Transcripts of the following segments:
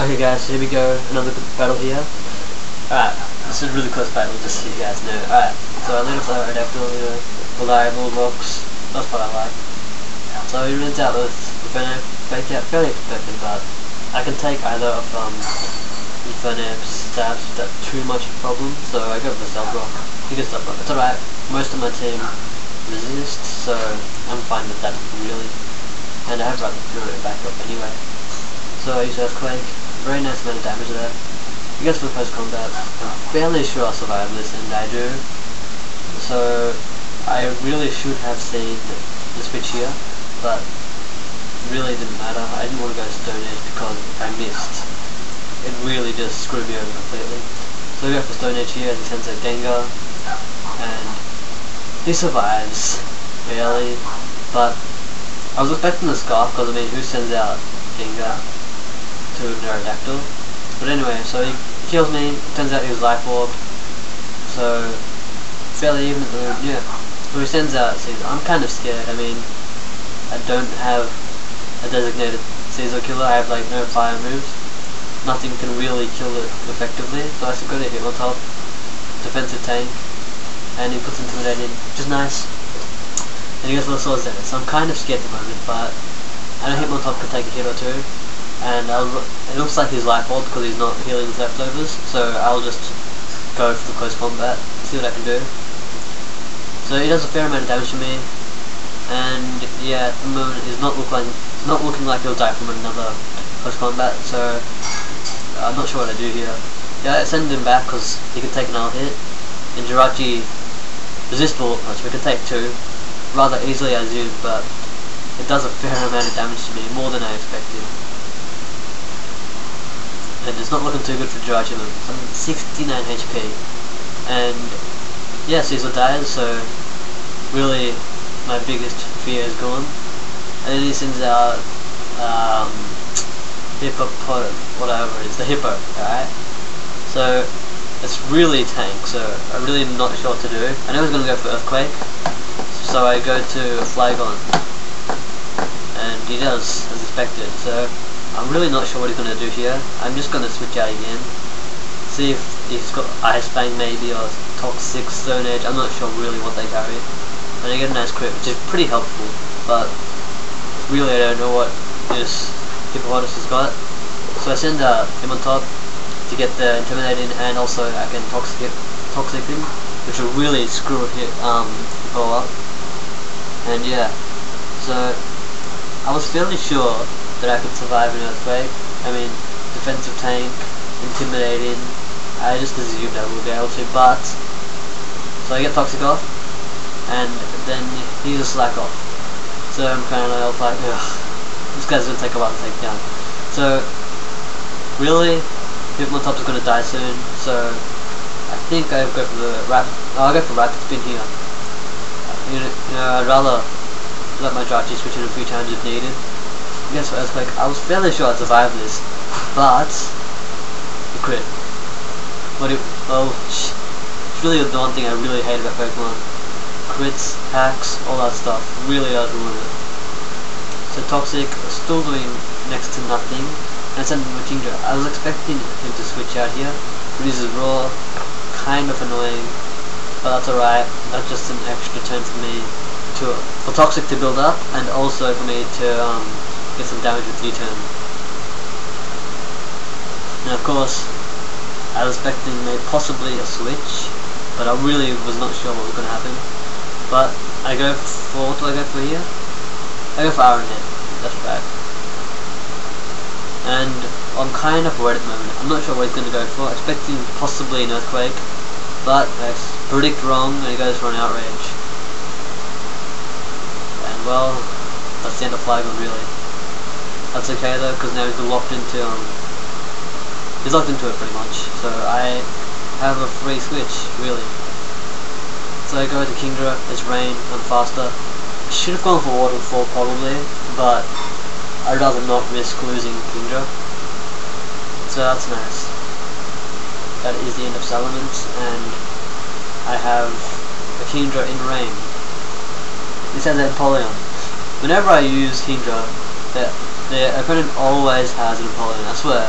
Okay guys, so here we go, another battle here. Alright, this is a really close battle, just so you guys know. Alright, so I lead with Aerodactyl, reliable rocks, that's what I like. So he runs out with Inferno, baked out fairly expected, but I can take either of Inferno's stabs without too much of a problem, so I go for the Stealth Rock. He gets Stealth Rock, it's alright, most of my team resist, so I'm fine with that really. And I have run back up anyway. So I use Earthquake, very nice amount of damage there. I guess for post combat, I'm fairly sure I'll survive this, and I do. So I really should have seen the switch here, but it really didn't matter. I didn't want to go Stone Age because if I missed, it really just screwed me over completely. So we go for Stone Age here as he sends out Gengar, and he survives, barely, but I was expecting the Scarf because I mean who sends out Gengar to Aerodactyl? But anyway, so he kills me, turns out he was Life Orb, so fairly even, yeah. So he sends out Shizzle. I'm kind of scared, I mean, I don't have a designated Shizzle killer, I have like no fire moves, nothing can really kill it effectively, so I still got a hit on top, defensive tank, and he puts Intimidating, which is nice, and he goes for the Swords there, so I'm kind of scared at the moment, but I know Hitmontop can take a hit or two, and it looks like he's Life Orb because he's not healing his leftovers, so I'll just go for the close combat, see what I can do. So he does a fair amount of damage to me, and yeah, at the moment it's not looking like he'll die from another close combat, so I'm not sure what I do here. Yeah, I send him back because he can take another hit, and Jirachi resists bullet punch, we can take two, rather easily I assume, but it does a fair amount of damage to me, more than I expected. And it's not looking too good for Jirachi. I'm 69 HP, and yeah, Shizzle dies, so really my biggest fear is gone. And then he sends out Hippopot, whatever it is, the Hippo, alright? So it's really tank, so I'm really not sure what to do. I know he's going to go for Earthquake, so I go to Flygon, and he does, as expected, so I'm really not sure what he's going to do here. I'm just going to switch out again, see if he's got Ice Fang maybe, or Toxic, Stone Edge, I'm not sure really what they carry. And I get a nice crit, which is pretty helpful, but really I don't know what this Hippopotamus has got. So I send him on top to get the Intimidating, and also I can Toxic him, which will really screw Hippo up. And yeah, so I was fairly sure that I could survive an Earthquake. I mean, defensive tank, Intimidating, I just assumed I would be able to, but so I get Toxic off, and then he just slack off. So I'm kind of like, ugh, this guy's gonna take a while to take down. So really, Hitmontop is gonna die soon. So I think I go for the I'll go for Rapid Spin here. You know, I'd rather let my Jirachi switch in a few times if needed. Guess what, Earthquake, I was fairly sure I'd survive this, but the crit. It's really the one thing I really hate about Pokemon. Crits, hacks, all that stuff really does ruin it. So Toxic, still doing next to nothing, and I sent him a Kingdra. I was expecting him to switch out here, but he's raw, kind of annoying, but that's alright. That's just an extra turn for me for Toxic to build up, and also for me to get some damage with U-turn. Now of course, I was expecting possibly a switch, but I really was not sure what was going to happen. But I go for, what do I go for here? I go for Iron Head, that's right. And I'm kind of worried at the moment. I'm not sure what he's going to go for, expecting possibly an Earthquake, but I predict wrong and he goes for an Outrage. And well, that's the end of Flygon really. That's okay though, because now he's locked into it pretty much. So I have a free switch, really. So I go to Kingdra, it's Rain, I'm faster. I should have gone for Waterfall probably, but I'd rather not risk losing Kingdra. So that's nice. That is the end of Salamence, and I have a Kingdra in Rain. This has Empoleon. Whenever I use Kingdra, the opponent always has an Empoleon, I swear.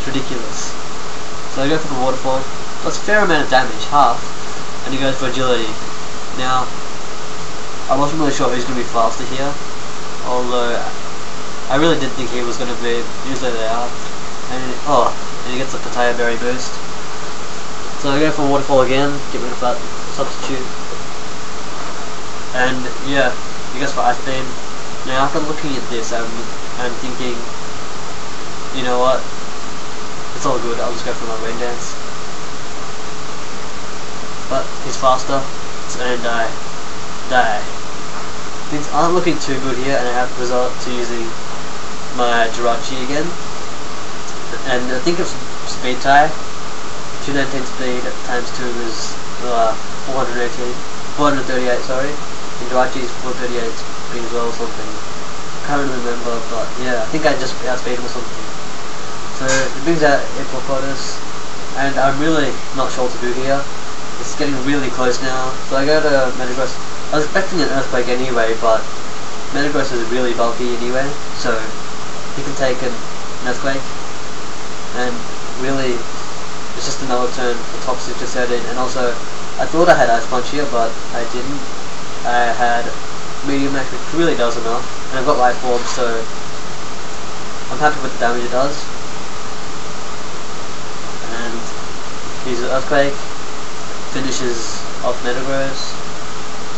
It's ridiculous. So I go for the waterfall. That's a fair amount of damage, half, and he goes for agility. Now, I wasn't really sure who's going to be faster here, although I really did think he was going to be. Usually they are. And he gets a potato berry boost. So I go for waterfall again, get rid of that substitute. And yeah, he goes for ice beam. Now after looking at this, I'm thinking, you know what? It's all good. I'll just go for my rain dance. But he's faster, and I die. Things aren't looking too good here, and I have to resort to using my Jirachi again. And I think it's speed tie. 219 speed times 2 is 438, sorry. And Jirachi's 438 speed as well or something. Can't really remember, but yeah, I think I just outspeed him or something. So it brings out April quotas, and I'm really not sure what to do here. It's getting really close now. So I go to Metagross. I was expecting an earthquake anyway, but Metagross is really bulky anyway, so he can take an earthquake. And really, it's just another turn for Toxic to set in. And also, I thought I had Ice Punch here, but I didn't. I had Medium Max, which really does enough. And I've got Life Orb, so I'm happy with the damage it does. And he's an Earthquake, finishes off Metagross.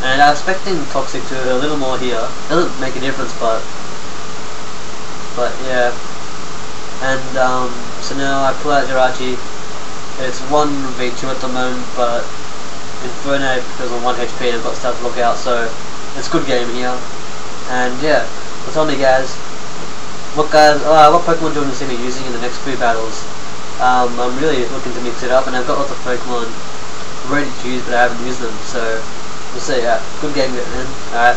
And I was expecting Toxic to a little more here. Doesn't make a difference, but yeah. And so now I pull out Jirachi. It's 1v2 at the moment, but Inferno goes on 1 HP and I've got Stealth Lookout, so it's a good game here. And yeah, well, tell me guys, what Pokemon do you want to see me using in the next few battles? I'm really looking to mix it up, and I've got lots of Pokemon ready to use, but I haven't used them, so we'll see. Good game, man. Alright.